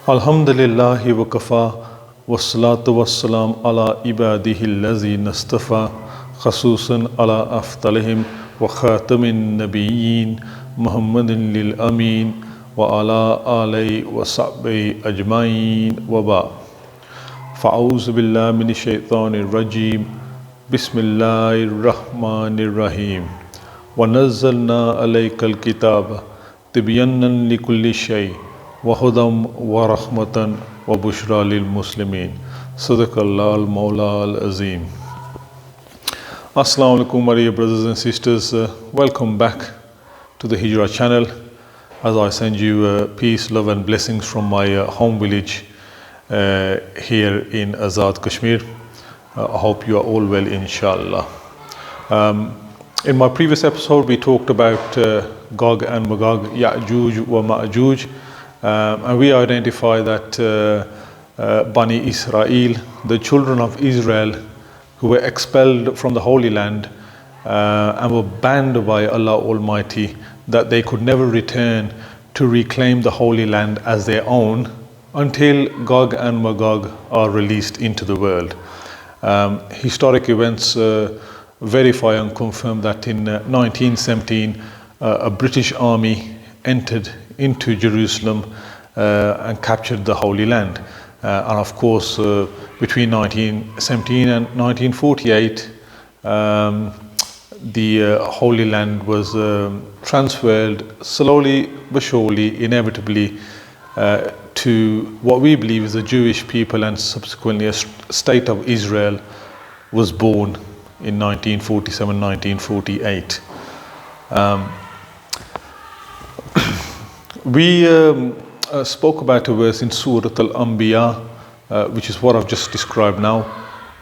Alhamdulillahi wa kafa wassalatu wassalam ala ibadihi allazi nastafa khasusan ala afdalihim wa khatamin nabiyyin Muhammadin lil amin wa ala alihi wa sahbihi ajmain wa ba. Fa'auzu billahi minash shaitanir rajim. Bismillahir rahmanir rahim. Wa nazzalna alaykal kitaba tibyanan likulli shay wa hudam wa rahmatan wa bushra lil muslimin. Sadaqallahu al-Mawla al-Azim. Assalamu alaikum, my dear brothers and sisters. Welcome back to the Hijrah channel as I send you peace, love and blessings from my home village here in Azad, Kashmir. I hope you are all well, inshallah. In my previous episode, we talked about Gog and Magog, Ya'juj wa Ma'juj, and we identify that Bani Israel, the children of Israel, who were expelled from the Holy Land and were banned by Allah Almighty, that they could never return to reclaim the Holy Land as their own until Gog and Magog are released into the world. Historic events verify and confirm that in 1917 a British army entered into Jerusalem and captured the Holy Land. And of course, between 1917 and 1948, the Holy Land was transferred slowly but surely, inevitably, to what we believe is the Jewish people, and subsequently a state of Israel was born in 1947, 1948. We spoke about a verse in Surah Al-Anbiya, which is what I've just described now.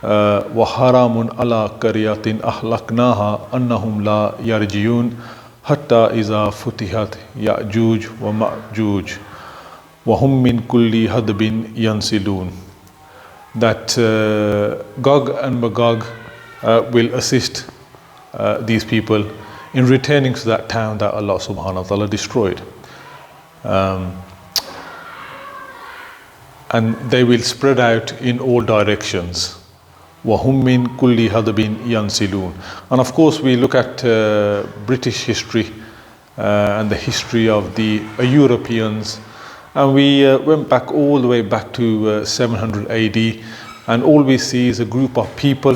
وَحَرَامٌ عَلَىٰ قَرْيَةٍ أَهْلَكْنَاهَا أَنَّهُمْ لَا يَرْجِعُونَ حَتَّى إِذَا فُتِحَتْ يَأْجُوجُ وَمَأْجُوجُ وَهُمْ مِنْ كُلِّ هَدْبٍ يَنْسِلُونَ. That Gog and Magog will assist these people in returning to that town that Allah subhanahu wa ta'ala destroyed. And they will spread out in all directions. وَهُمْ مِنْ كُلِّ هَدْبٍ يَنْسِلُونَ. And of course we look at British history and the history of the Europeans, and we went back all the way back to 700 AD, and all we see is a group of people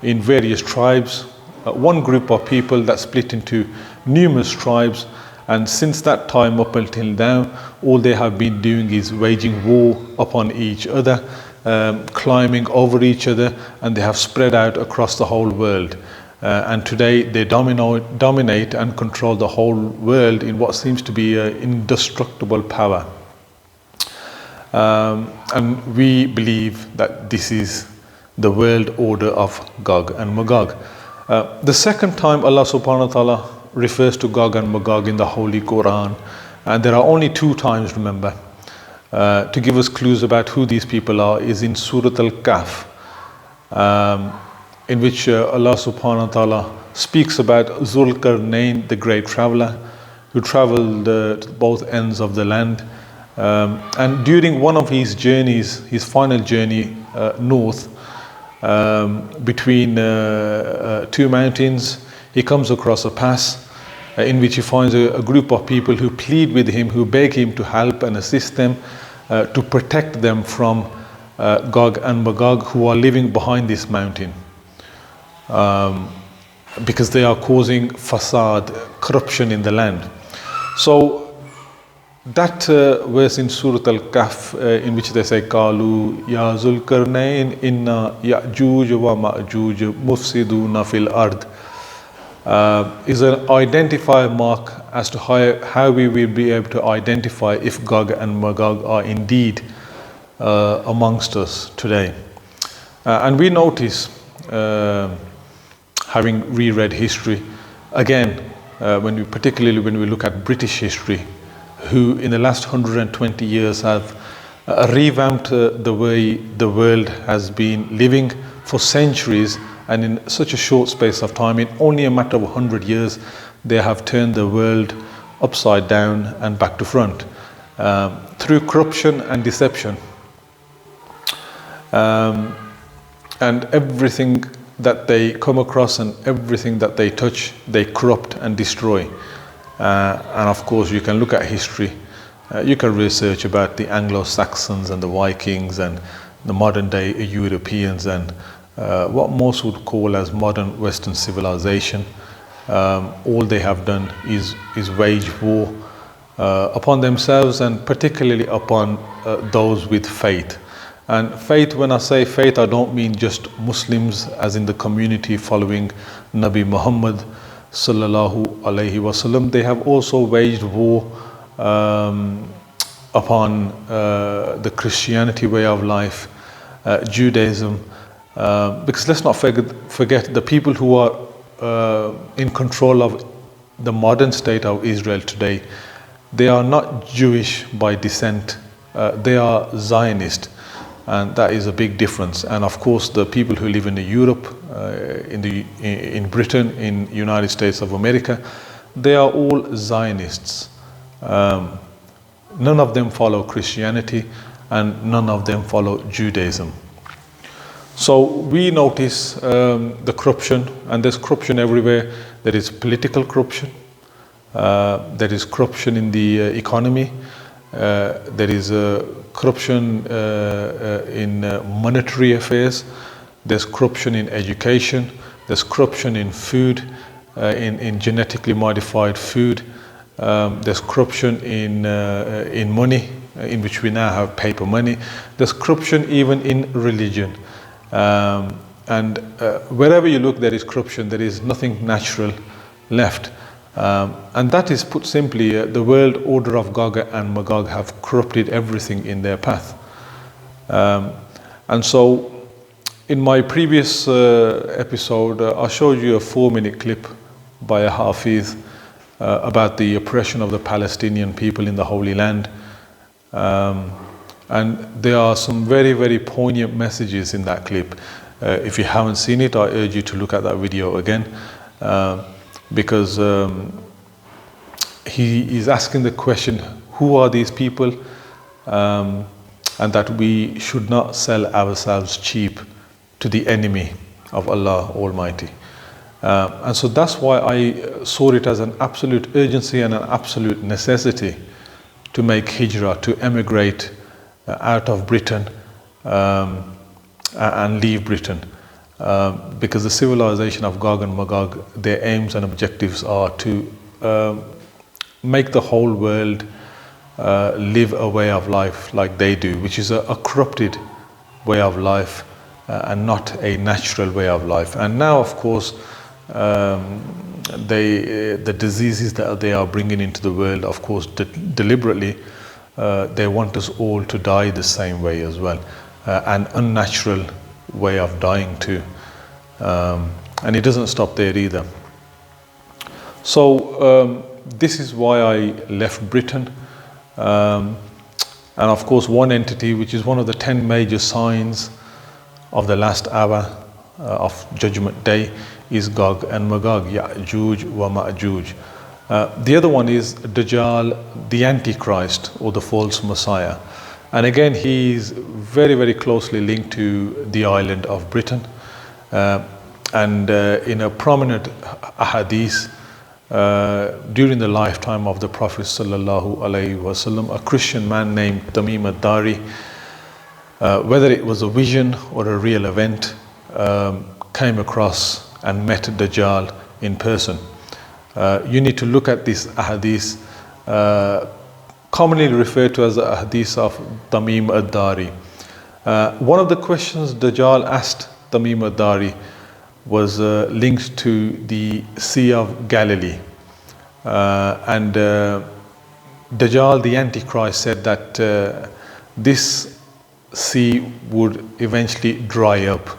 in various tribes, one group of people that split into numerous tribes, and since that time up until now, all they have been doing is waging war upon each other, climbing over each other, and they have spread out across the whole world. And today they dominate and control the whole world in what seems to be an indestructible power. And we believe that this is the world order of Gog and Magog. The second time Allah subhanahu wa ta'ala refers to Gog and Magog in the Holy Quran, and there are only two times, remember, to give us clues about who these people are, is in Surah Al-Kahf, in which Allah subhanahu wa ta'ala speaks about Zulqarnain, the great traveler, who traveled to both ends of the land. And during one of his journeys, his final journey north, between two mountains, he comes across a pass in which he finds a group of people who plead with him, who beg him to help and assist them, to protect them from Gog and Magog, who are living behind this mountain, because they are causing fasad, corruption in the land. So that verse in Surah Al-Kahf, in which they say, "Qalu ya Zulqarnain inna Ya'juj wa Ma'juj mufsiduna fil ard," is an identifier mark as to how we will be able to identify if Gog and Magog are indeed amongst us today. And we notice, having reread history, again, particularly when we look at British history, who in the last 120 years have revamped the way the world has been living for centuries, and in such a short space of time, in only a matter of 100 years, they have turned the world upside down and back to front. through corruption and deception. And everything that they come across and everything that they touch, they corrupt and destroy. And of course, you can look at history. You can research about the Anglo-Saxons and the Vikings and the modern day Europeans and what most would call as modern Western civilization. All they have done is wage war upon themselves and particularly upon those with faith. And faith, when I say faith, I don't mean just Muslims as in the community following Nabi Muhammad sallallahu alaihi wasallam. They have also waged war upon the Christianity way of life, Judaism, because let's not forget the people who are in control of the modern state of Israel today. They are not Jewish by descent, they are Zionist, and that is a big difference. And of course the people who live in Europe, in Britain, in United States of America, they are all Zionists. None of them follow Christianity and none of them follow Judaism. So we notice the corruption, and there's corruption everywhere. There is political corruption, there is corruption in the economy, there is corruption in monetary affairs, there's corruption in education, there's corruption in food, in genetically modified food, there's corruption in money, in which we now have paper money, there's corruption even in religion. And wherever you look, there is corruption, there is nothing natural left. And that is, put simply, the world order of Gog and Magog have corrupted everything in their path. And so in my previous episode, I showed you a 4-minute clip by a Hafiz about the oppression of the Palestinian people in the Holy Land. And there are some very, very poignant messages in that clip. If you haven't seen it, I urge you to look at that video again, because he is asking the question, who are these people? And that we should not sell ourselves cheap to the enemy of Allah Almighty. And so that's why I saw it as an absolute urgency and an absolute necessity to make hijrah, to emigrate out of Britain and leave Britain, because the civilization of Gog and Magog, their aims and objectives are to make the whole world live a way of life like they do, which is a corrupted way of life and not a natural way of life. And now, of course, the diseases that they are bringing into the world, of course, deliberately, they want us all to die the same way as well, an unnatural way of dying too. And it doesn't stop there either. So this is why I left Britain. And of course, one entity, which is one of the 10 major signs of the last hour of Judgment Day, is Gog and Magog, Ya'juj wa Ma'juj. The other one is Dajjal, the Antichrist, or the false Messiah. And again, he is very, very closely linked to the island of Britain. And in a prominent ahadith, during the lifetime of the Prophet sallallahu alaihi wasallam, a Christian man named Tamim ad-Dari, whether it was a vision or a real event, came across and met Dajjal in person. You need to look at this ahadith, commonly referred to as the ahadith of Tamim ad-Dari. One of the questions Dajjal asked Tamim ad-Dari was linked to the Sea of Galilee. And Dajjal, the Antichrist, said that this sea would eventually dry up.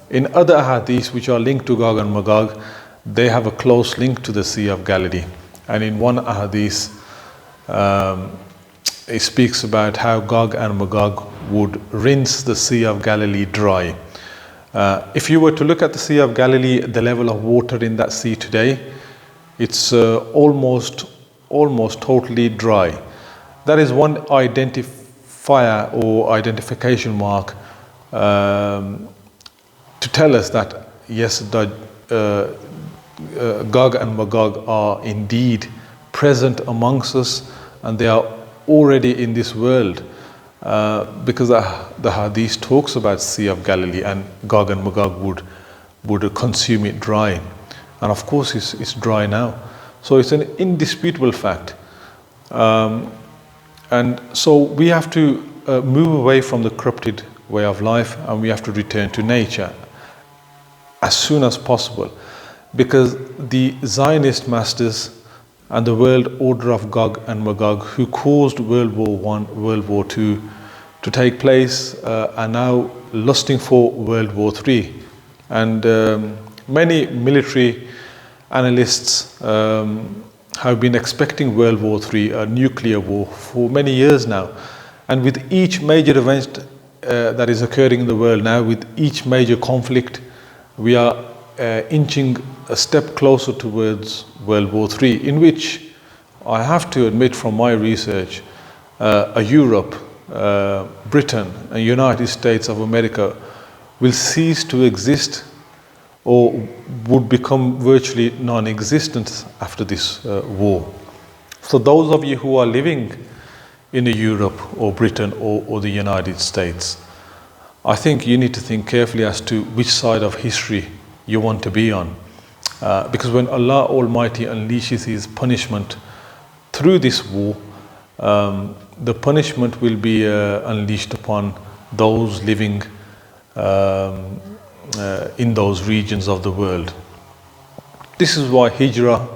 In other ahadiths which are linked to Gog and Magog, they have a close link to the Sea of Galilee. And in one ahadith, it speaks about how Gog and Magog would rinse the Sea of Galilee dry. If you were to look at the Sea of Galilee, the level of water in that sea today, it's almost totally dry. that is one identifier or identification mark to tell us that yes, Gog and Magog are indeed present amongst us, and they are already in this world, because the Hadith talks about Sea of Galilee, and Gog and Magog would consume it dry, and of course it's dry now. So it's an indisputable fact, and so we have to move away from the corrupted way of life, and we have to return to nature as soon as possible, because the Zionist masters and the world order of Gog and Magog, who caused World War I, World War II to take place, are now lusting for World War III. And many military analysts have been expecting World War III, a nuclear war, for many years now. And with each major event that is occurring in the world now, with each major conflict, we are inching a step closer towards World War III, in which I have to admit from my research, Europe, Britain, and United States of America will cease to exist, or would become virtually non-existent after this war. So those of you who are living in Europe or Britain or the United States, I think you need to think carefully as to which side of history you want to be on. Because when Allah Almighty unleashes His punishment through this war, the punishment will be unleashed upon those living in those regions of the world. This is why hijrah,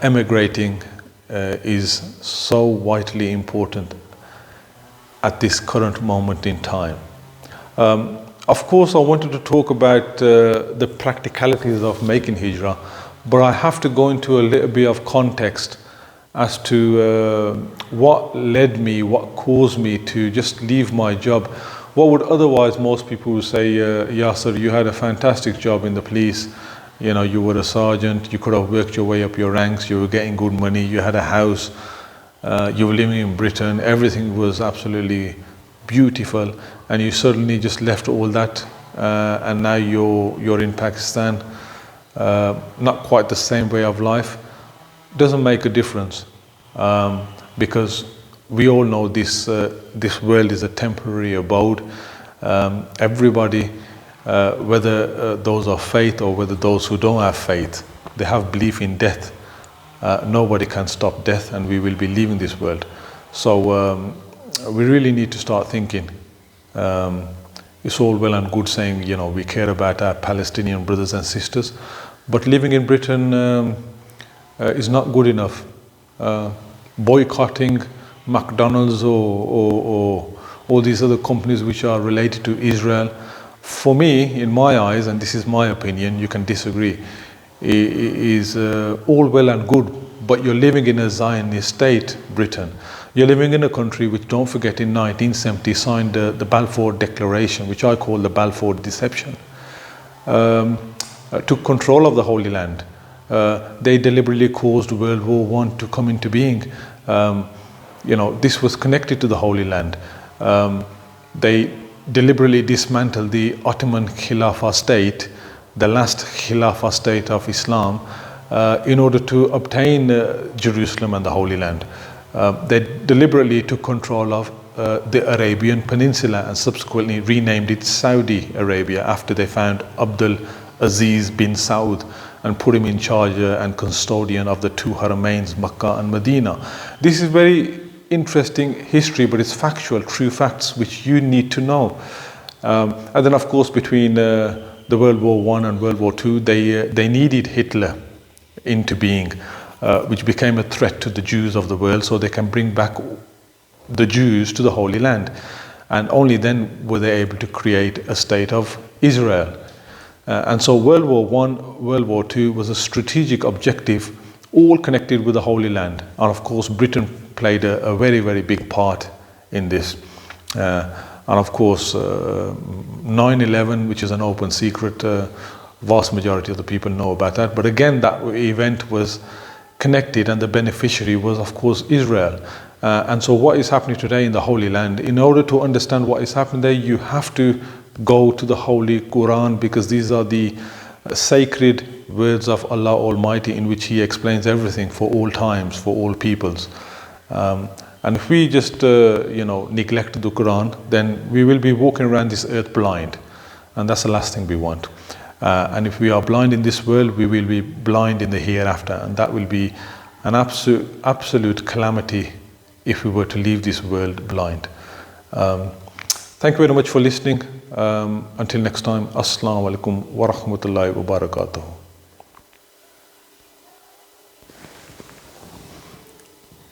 emigrating, is so vitally important at this current moment in time. Of course, I wanted to talk about the practicalities of making hijrah, but I have to go into a little bit of context as to what led me, what caused me to just leave my job. What would otherwise most people would say, Yasser, you had a fantastic job in the police, you know, you were a sergeant, you could have worked your way up your ranks, you were getting good money, you had a house, you were living in Britain, everything was absolutely beautiful, and you suddenly just left all that, and now you're in Pakistan. Not quite the same way of life. Doesn't make a difference, because we all know this world is a temporary abode. Everybody, whether those of faith or whether those who don't have faith, they have belief in death. Nobody can stop death, and we will be leaving this world. So we really need to start thinking. It's all well and good saying, you know, we care about our Palestinian brothers and sisters, but living in Britain is not good enough. Boycotting McDonald's or all these other companies which are related to Israel, for me, in my eyes, and this is my opinion, you can disagree, is all well and good, but you're living in a Zionist state, Britain. You're living in a country which, don't forget, in 1970 signed the Balfour Declaration, which I call the Balfour Deception, took control of the Holy Land. They deliberately caused World War I to come into being. You know, this was connected to the Holy Land. They deliberately dismantled the Ottoman Khilafah state, the last Khilafah state of Islam, in order to obtain Jerusalem and the Holy Land. They deliberately took control of the Arabian Peninsula and subsequently renamed it Saudi Arabia after they found Abdul Aziz bin Saud and put him in charge and custodian of the two Haramains, Makkah and Medina. This is very interesting history, but it's factual, true facts which you need to know. And then, of course, between the World War I and World War II, they needed Hitler into being, which became a threat to the Jews of the world, so they can bring back the Jews to the Holy Land. And only then were they able to create a state of Israel. And so World War I, World War II was a strategic objective, all connected with the Holy Land. And of course, Britain played a very, very big part in this. And of course, 9/11, which is an open secret, vast majority of the people know about that. But again, that event was connected, and the beneficiary was, of course, Israel. And so what is happening today in the Holy Land, in order to understand what is happening there, you have to go to the Holy Quran, because these are the sacred words of Allah Almighty, in which He explains everything for all times, for all peoples. And if we just neglect the Quran, then we will be walking around this earth blind, and that's the last thing we want. And if we are blind in this world, we will be blind in the hereafter, and that will be an absolute calamity if we were to leave this world blind. Thank you very much for listening. Until next time, Assalamu alaikum wa rahmatullahi wa barakatuh.